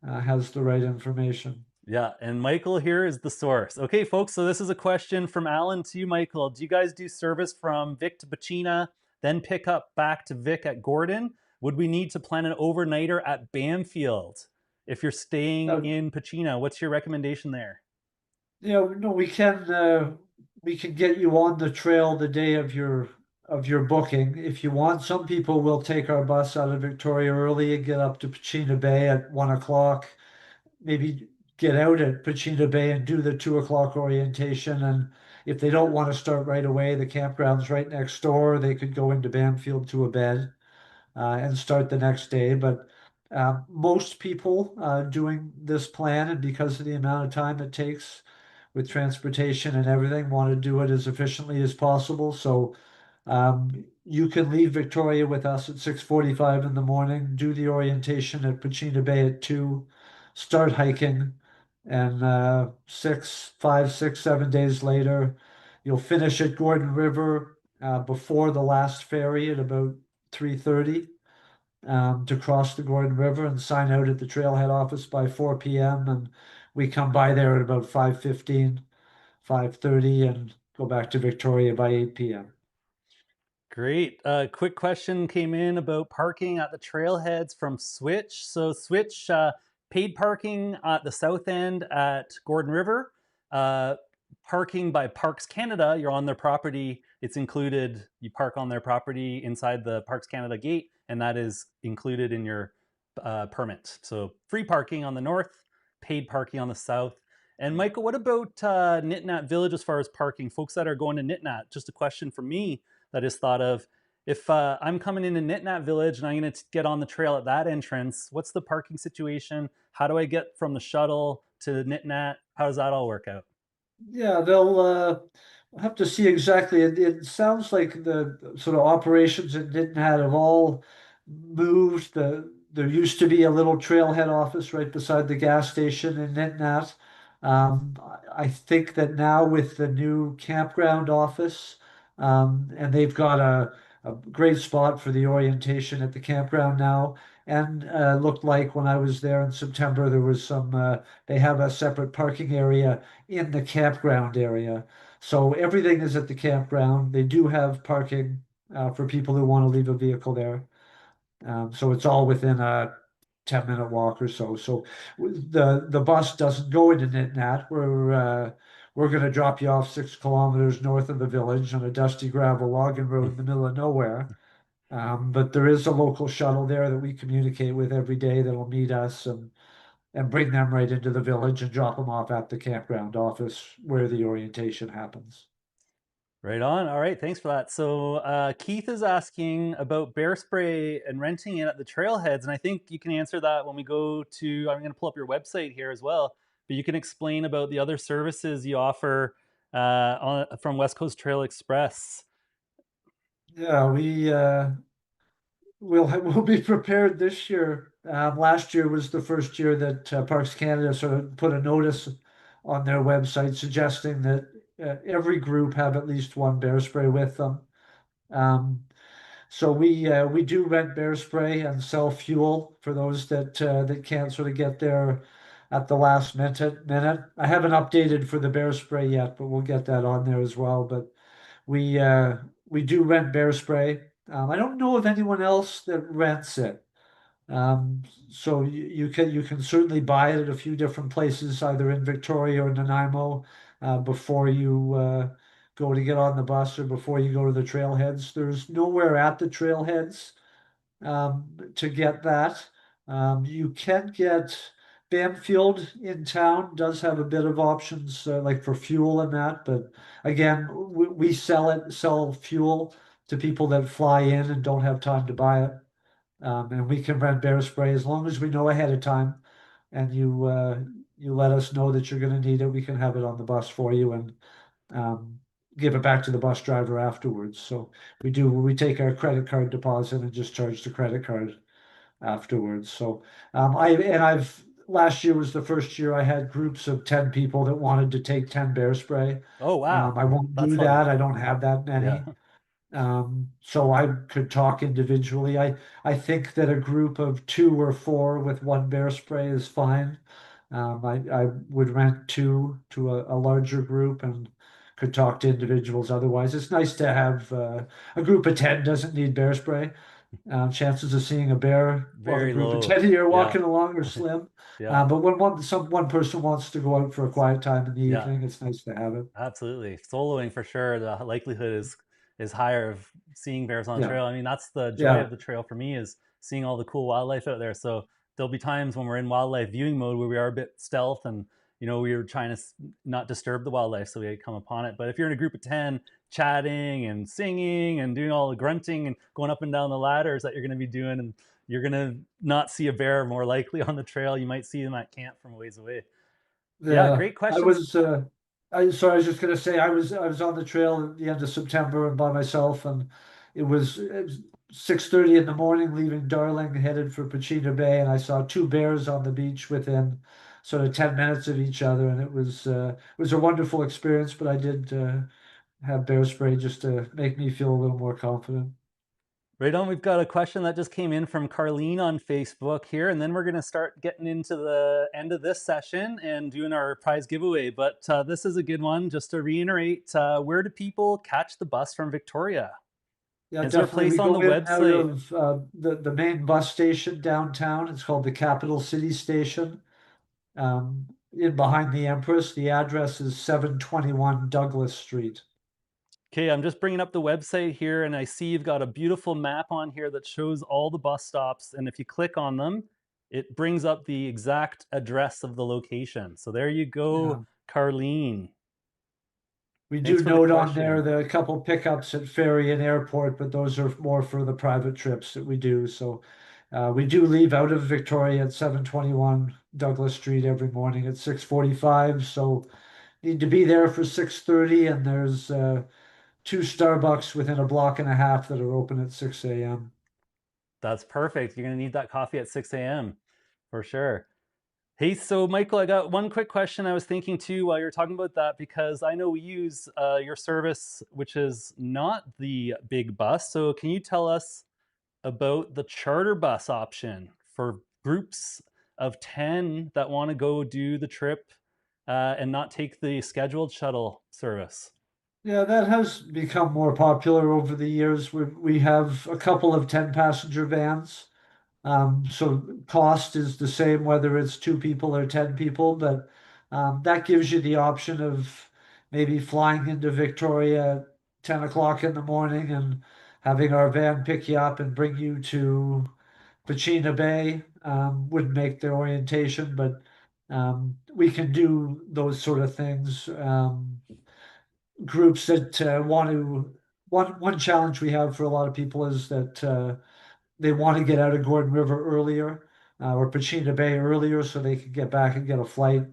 has the right information. Yeah, and Michael here is the source. Okay, folks, so this is a question from Alan to you, Michael. Do you guys do service from Vic to Pacina, then pick up back to Vic at Gordon? Would we need to plan an overnighter at Bamfield? If you're staying Uh, in Pacina, what's your recommendation there? no, we can get you on the trail the day of your booking if you want. Some people will take our bus out of Victoria early and get up to Pachena Bay at 1 o'clock. Maybe get out at Pachena Bay and do the 2 o'clock orientation. And if they don't want to start right away, the campground's right next door. They could go into Bamfield to a bed and start the next day. But most people doing this plan, and because of the amount of time it takes with transportation and everything, want to do it as efficiently as possible. So you can leave Victoria with us at 6:45 in the morning, do the orientation at Pachena Bay at 2, start hiking, and 7 days later, you'll finish at Gordon River before the last ferry at about 3:30 to cross the Gordon River and sign out at the trailhead office by 4 p.m. And we come by there at about 5:15, 5:30, and go back to Victoria by 8 p.m. Great. Quick question came in about parking at the trailheads from Switch. So Switch paid parking at the south end at Gordon River. Uh, Parking by Parks Canada, you're on their property. It's included. You park on their property inside the Parks Canada gate, and that is included in your permit. So free parking on the north, paid parking on the south. And Michael, what about Nitnat Village as far as parking? Folks that are going to Nitnat, just a question for me that is thought of. If I'm coming into Nitnat Village and I'm going to get on the trail at that entrance, what's the parking situation? How do I get from the shuttle to Nitnat? How does that all work out? Yeah, they'll have to see exactly. It sounds like the sort of operations at Nittenhat have all moved. There used to be a little trailhead office right beside the gas station in Nittenhat. I think that now with the new campground office, and they've got a great spot for the orientation at the campground now. And looked like when I was there in September, there was some. They have a separate parking area in the campground area. So everything is at the campground. They do have parking for people who want to leave a vehicle there. So it's all within a 10-minute walk or so. So the bus doesn't go into Nitnat. We're going to drop you off 6 kilometers north of the village on a dusty gravel logging road in the middle of nowhere. But there is a local shuttle there that we communicate with every day that'll meet us and bring them right into the village and drop them off at the campground office where the orientation happens. Right on. All right. Thanks for that. So Keith is asking about bear spray and renting it at the trailheads. And I think you can answer that when we go to, I'm going to pull up your website here as well, but you can explain about the other services you offer from West Coast Trail Express. Yeah, we'll be prepared this year. Last year was the first year that Parks Canada sort of put a notice on their website suggesting that every group have at least one bear spray with them. Um, So we do rent bear spray and sell fuel for those that can't sort of get there at the last minute. I haven't updated for the bear spray yet, but we'll get that on there as well. But we uh, we do rent bear spray. I don't know of anyone else that rents it. So you can certainly buy it at a few different places, either in Victoria or Nanaimo, before you go to get on the bus or before you go to the trailheads. There's nowhere at the trailheads to get that. You can get Banfield in town does have a bit of options like for fuel and that, but again, we sell fuel to people that fly in and don't have time to buy it. And we can rent bear spray as long as we know ahead of time and you let us know that you're going to need it. We can have it on the bus for you and um, give it back to the bus driver afterwards. So we take our credit card deposit and just charge the credit card afterwards. So I've last year was the first year I had groups of 10 people that wanted to take 10 bear spray. Oh, wow. I won't That's do fun. that. I don't have that Yeah. many. So I could talk individually. I think that a group of 2 or 4 with one bear spray is fine. I would rent two to a larger group and could talk to individuals otherwise. It's nice to have a group of 10 doesn't need bear spray. Chances of seeing a bear while the Very group of low. 10 of you are Yeah. walking along are slim. Yeah. But when one person wants to go out for a quiet time in the Yeah. evening, it's nice to have it. Absolutely. Soloing for sure, the likelihood is higher of seeing bears on the Yeah, trail. I mean, that's the joy yeah, of the trail for me is seeing all the cool wildlife out there. So there'll be times when we're in wildlife viewing mode where we are a bit stealth and we are trying to not disturb the wildlife so we come upon it. But if you're in a group of 10 chatting and singing and doing all the grunting and going up and down the ladders that you're going to be doing and you're going to not see a bear more likely on the trail, you might see them at camp from a ways away. Yeah, yeah. great questions. I was just gonna say I was on the trail at the end of September and by myself, and it was 6:30 in the morning, leaving Darling, headed for Pachita Bay, and I saw 2 bears on the beach within sort of 10 minutes of each other, and it was a wonderful experience. But I did have bear spray just to make me feel a little more confident. Right on. We've got a question that just came in from Carlene on Facebook here, and then we're going to start getting into the end of this session and doing our prize giveaway. But this is a good one. Just to reiterate, where do people catch the bus from Victoria? Yeah, Is there a definitely. place We on go the in and out website? of the main bus station downtown. It's called the Capital City Station. In behind the Empress. The address is 721 Douglas Street. Okay, I'm just bringing up the website here, and I see you've got a beautiful map on here that shows all the bus stops. And if you click on them, It brings up the exact address of the location. So there you Yeah. go, Carlene. We do Thanks for the note on there question. the couple pickups at ferry and airport, but those are more for the private trips that we do. So we do leave out of Victoria at 721 Douglas Street every morning at 6:45. So need to be there for 6:30, and there's two Starbucks within a block and a half that are open at 6 a.m. That's perfect. You're going to need that coffee at 6 a.m. for sure. Hey, so Michael, I got one quick question I was thinking too while you're talking about that, because I know we use your service, which is not the big bus. So can you tell us about the charter bus option for groups of 10 that want to go do the trip and not take the scheduled shuttle service? Yeah, that has become more popular over the years. We have a couple of 10 passenger vans. So cost is the same whether it's two people or 10 people, but that gives you the option of maybe flying into Victoria at 10 o'clock in the morning and having our van pick you up and bring you to Pachina Bay. Would make the orientation, but we can do those sort of things. Groups that want to, one challenge we have for a lot of people is that they want to get out of Gordon River earlier or Pachina Bay earlier so they can get back and get a flight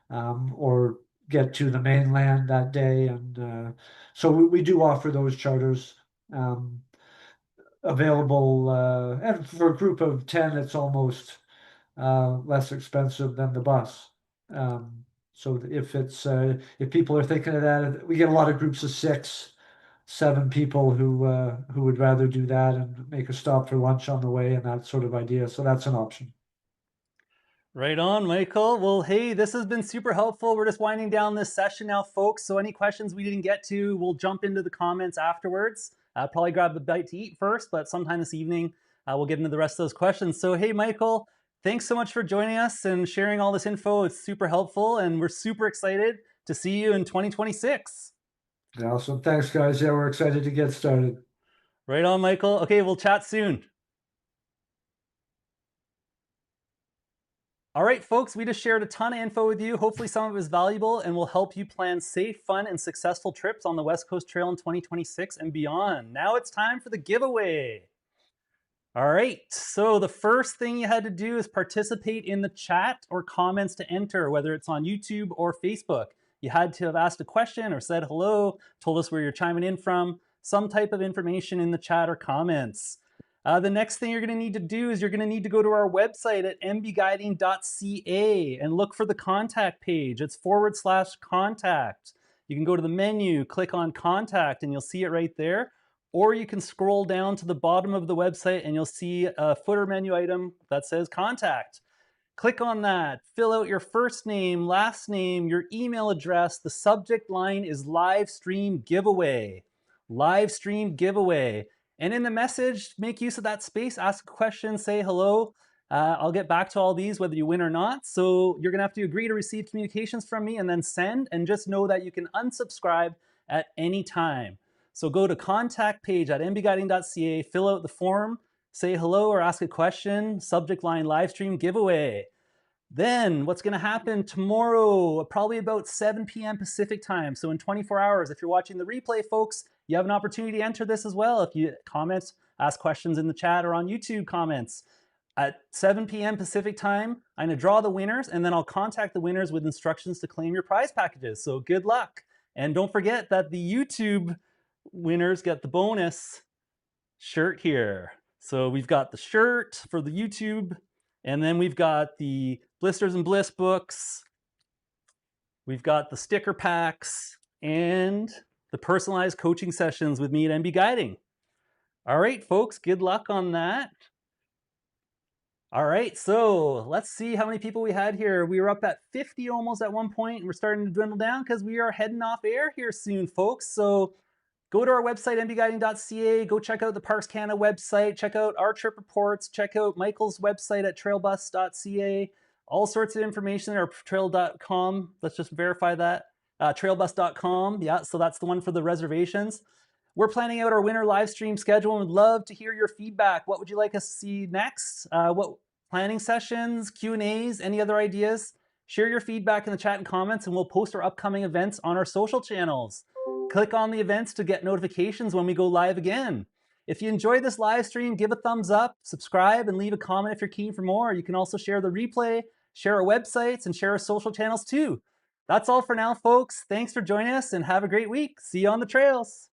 or get to the mainland that day. And so we do offer those charters um, available. And for a group of 10, it's almost less expensive than the bus. Um, so if people are thinking of that, we get a lot of groups of six, seven people who would rather do that and make a stop for lunch on the way and that sort of idea. So that's an option. Right on, Michael. Well, hey, this has been super helpful. We're just winding down this session now, folks. So, any questions we didn't get to, we'll jump into the comments afterwards. Probably grab a bite to eat first, but sometime this evening, we'll get into the rest of those questions. So, hey, Michael, thanks so much for joining us and sharing all this info. It's super helpful, and we're super excited to see you in 2026. Awesome. Thanks, guys. Yeah, we're excited to get started. Right on, Michael. Okay, we'll chat soon. All right, folks, we just shared a ton of info with you. Hopefully, some of it was valuable and will help you plan safe, fun, and successful trips on the West Coast Trail in 2026 and beyond. Now it's time for the giveaway. All right, so the first thing you had to do is participate in the chat or comments to enter, whether it's on YouTube or Facebook. You had to have asked a question or said hello, told us where you're chiming in from, some type of information in the chat or comments. The next thing you're going to need to do is you're going to need to go to our website at mbguiding.ca and look for the contact page. It's /contact. You can go to the menu, click on contact, and you'll see it right there. Or you can scroll down to the bottom of the website and you'll see a footer menu item that says contact. Click on that, fill out your first name, last name, your email address. The subject line is live stream giveaway. Live stream giveaway. And in the message, make use of that space, ask a question, say hello. I'll get back to all these whether you win or not. So you're going to have to agree to receive communications from me and then send. And just know that you can unsubscribe at any time. So go to contact page at mbguiding.ca, fill out the form, say hello or ask a question, subject line live stream giveaway. Then what's going to happen tomorrow, probably about 7 p.m. Pacific time. So in 24 hours, if you're watching the replay, folks, you have an opportunity to enter this as well. If you comment, ask questions in the chat or on YouTube comments. At 7 p.m. Pacific time, I'm going to draw the winners and then I'll contact the winners with instructions to claim your prize packages. So good luck. And don't forget that the YouTube winners get the bonus shirt here. So we've got the shirt for the YouTube, and then we've got the Blisters and Bliss books. We've got the sticker packs and the personalized coaching sessions with me at MB Guiding. All right, folks, good luck on that. All right, so let's see how many people we had here. We were up at 50 almost at one point, and we're starting to dwindle down because we are heading off air here soon, folks. So go to our website, mbguiding.ca. Go check out the Parks Canada website. Check out our trip reports. Check out Michael's website at trailbus.ca. All sorts of information there, trail.com. Let's just verify that. Trailbus.com. Yeah, so that's the one for the reservations. We're planning out our winter live stream schedule and would love to hear your feedback. What would you like us to see next? What planning sessions, Q&As, any other ideas? Share your feedback in the chat and comments, and we'll post our upcoming events on our social channels. Click on the events to get notifications when we go live again. If you enjoyed this live stream, give a thumbs up, subscribe, and leave a comment if you're keen for more. You can also share the replay, share our websites, and share our social channels too. That's all for now, folks. Thanks for joining us and have a great week. See you on the trails.